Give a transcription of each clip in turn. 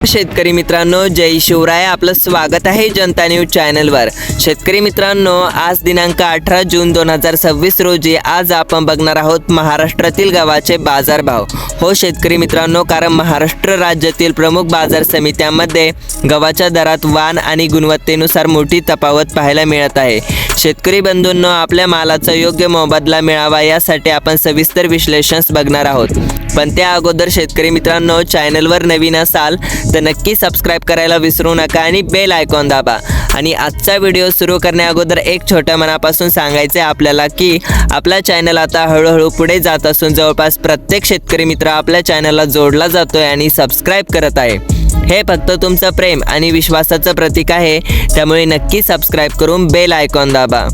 शेतकरी मित्रांनो, जय शिवराय. आपलं स्वागत आहे जनता न्यूज चॅनलवर. शेतकरी मित्रांनो, आज दिनांक 18 जून 2026 रोजी आज आपण बघणार आहोत महाराष्ट्रातील गव्हाचे बाजारभाव. हो शेतकरी मित्रांनो, कारण महाराष्ट्र राज्यातील प्रमुख बाजार समित्यांमध्ये गव्हाच्या दरात वाण आणि गुणवत्तेनुसार मोठी तफावत पाहायला मिळत आहे. शेतकरी बंधूंनो, आपल्या मालाचा योग्य मोबदला मिळावा यासाठी आपण सविस्तर विश्लेषण बघणार आहोत. पण त्या अगोदर शेतकरी मित्रांनो, चॅनलवर नवीन असाल तर नक्की सबस्क्राइब करायला विसरू नका आणि बेल आयकॉन दाबा. आणि आजचा व्हिडिओ सुरू करण्या अगोदर एक छोट्या मनापासून सांगायचे आपल्याला की आपला चॅनल आता हळूहळू पुढे जात असून जवळपास प्रत्येक शेतकरी मित्र आपल्या चॅनलला जोडला जातोय आणि सबस्क्राइब करत आहे. हे फक्त तुमचं प्रेम आणि विश्वासाचं प्रतीक आहे, त्यामुळे नक्की सबस्क्राइब करून बेल आयकॉन दाबा.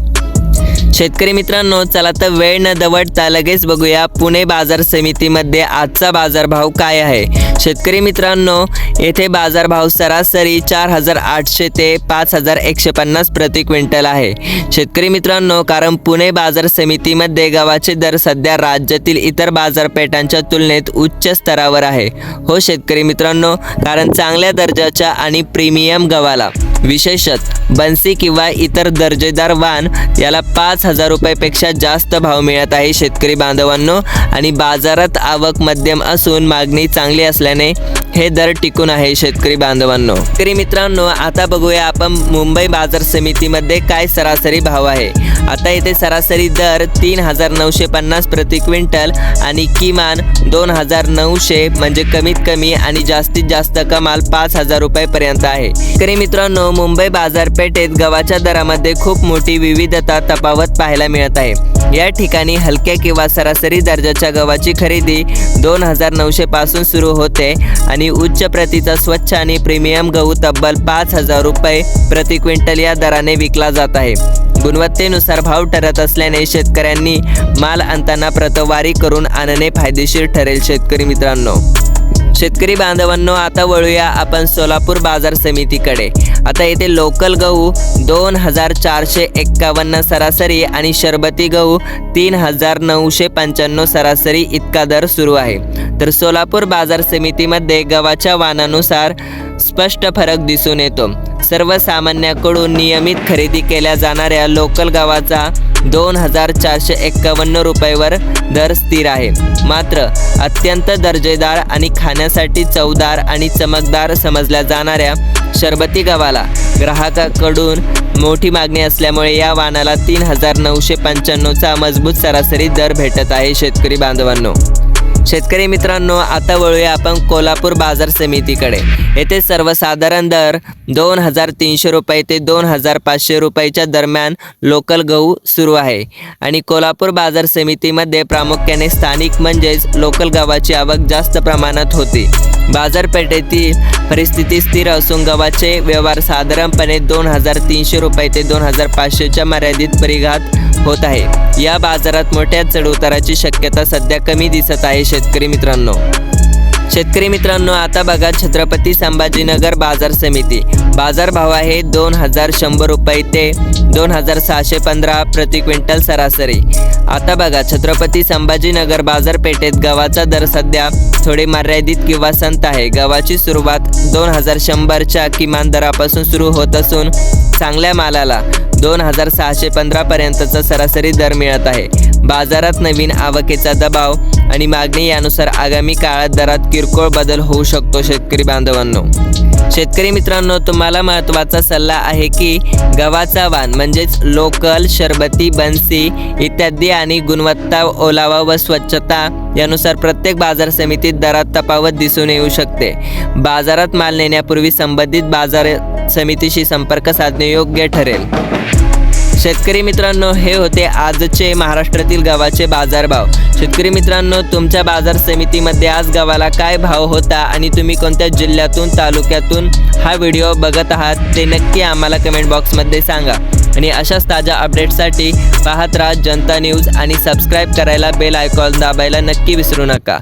शेतकरी मित्रांनो, चला तर वेळ न दवडता लगेच बघूया पुणे बाजार समितीमध्ये आजचा बाजारभाव काय आहे. शेतकरी मित्रांनो, येथे बाजारभाव सरासरी 4,800 ते 5,150 प्रति क्विंटल आहे. शेतकरी मित्रांनो, कारण पुणे बाजार समितीमध्ये गव्हाचे दर सध्या राज्यातील इतर बाजारपेठांच्या तुलनेत उच्च स्तरावर आहे. हो शेतकरी मित्रांनो, कारण चांगल्या दर्जाच्या आणि प्रीमियम गव्हाला विशेषतः बन्सी किंवा इतर दर्जेदार वाण याला 5,000 रुपयापेक्षा जास्त भाव मिळत आहे शेतकरी बांधवांनो. आणि बाजारात आवक मध्यम असून मागणी चांगली असल्याने हे दर टिकून आहे शेतकरी बांधवांनो. शेतकरी मित्रांनो, आता बघूया आपण मुंबई बाजार समितीमध्ये काय सरासरी भाव आहे. आता इथे सरासरी दर 3,950 प्रति क्विंटल आणि किमान 2,900 म्हणजे कमीत कमी आणि जास्तीत जास्त कमाल 5,000 रुपयापर्यंत आहे. शेतकरी मित्रांनो, मुंबई बाजारपेठेत गव्हाच्या दरामध्ये खूप मोठी विविधता तफावत पाहायला मिळत आहे. या ठिकाणी हलक्या किंवा सरासरी दर्जाच्या गव्हाची खरेदी 2,900 पासून सुरू होते आणि उच्च प्रतीचा स्वच्छ आणि प्रीमियम गहू तब्बल 5,000 रुपये प्रति क्विंटल या दराने विकला जात आहे. गुणवत्तेनुसार भाव ठरत असल्याने शेतकऱ्यांनी माल आणताना प्रतवारी करून आणणे फायदेशीर ठरेल. शेतकरी मित्रांनो, शेतकरी बांधवांनो, आता वळूया आपण सोलापूर बाजार समितीकडे. आता येथे लोकल गहू 2,451 सरासरी आणि शरबती गहू 3,995 सरासरी इतका दर सुरू आहे. तर सोलापूर बाजार समितीमध्ये गव्हाच्या वाणानुसार स्पष्ट फरक दिसून येतो. सर्वसामान्यांकडून नियमित खरेदी केल्या जाणाऱ्या लोकल गव्हाचा 2,451 रुपयावर दर स्थिर आहे. मात्र अत्यंत दर्जेदार आणि खाण्यासाठी चवदार आणि चमकदार समजल्या जाणाऱ्या शरबती गव्हाला ग्राहकाकडून मोठी मागणी असल्यामुळे या वाणाला 3,995चा मजबूत सरासरी दर भेटत आहे. शेतकरी बांधवांनो, शेतकरी मित्रांनो, आता वळूया आपण कोल्हापूर बाजार समितीकडे. येथे सर्वसाधारण दर 2,300 रुपये ते 2,500 रुपयाच्या दरम्यान लोकल गहू सुरू आहे. आणि कोल्हापूर बाजार समितीमध्ये प्रामुख्याने स्थानिक म्हणजेच लोकल गव्हाची आवक जास्त प्रमाणात होती. बाजारपेठेतील परिस्थिती स्थिर असून गव्हाचे व्यवहार साधारणपणे 2,300 रुपये ते 2,500च्या मर्यादित परिघात होत आहे. या बाजारात मोठ्या चढउताराची शक्यता सध्या कमी दिसत आहे. शेतकरी मित्रांनो, आता बघा छत्रपती संभाजीनगर बाजार समिती. बाजारभाव आहे 2,100 रुपये ते 2,615 प्रति क्विंटल सरासरी. आता बघा छत्रपती संभाजीनगर बाजारपेठेत गव्हाचा दर सध्या थोडे मर्यादित किंवा संत आहे. गव्हाची सुरुवात 2,100च्या किमान दरापासून सुरू होत असून चांगल्या मालाला 2,615 पर्यंतचा सरासरी दर मिळत आहे. बाजारात नवीन आवकेचा दबाव आणि मागणी यानुसार आगामी काळात दरात किरकोळ बदल होऊ शकतो. शेतकरी बांधवांनो, शेतकरी मित्रांनो, तुम्हाला महत्त्वाचा सल्ला आहे की गव्हाचा वाण म्हणजेच लोकल, शरबती, बन्सी इत्यादी आणि गुणवत्ता, ओलावा व स्वच्छता यानुसार प्रत्येक बाजार समितीत दरात तफावत दिसून येऊ शकते. बाजारात माल नेण्यापूर्वी संबंधित बाजार समितीशी संपर्क साधणे योग्य ठरेल. शेतकरी मित्रांनो, हे होते आजचे महाराष्ट्रातील गव्हाचे बाजारभाव. शेतकरी मित्रांनो, तुमच्या बाजार समितीमध्ये आज गव्हाला काय भाव होता आणि तुम्ही कोणत्या जिल्ह्यातून, तालुक्यातून हा व्हिडिओ बघत आहात ते नक्की आम्हाला कमेंट बॉक्समध्ये सांगा. आणि अशाच ताज्या अपडेट्ससाठी पाहत राहा जनता न्यूज आणि सबस्क्राईब करायला, बेल आयकॉन दाबायला नक्की विसरू नका.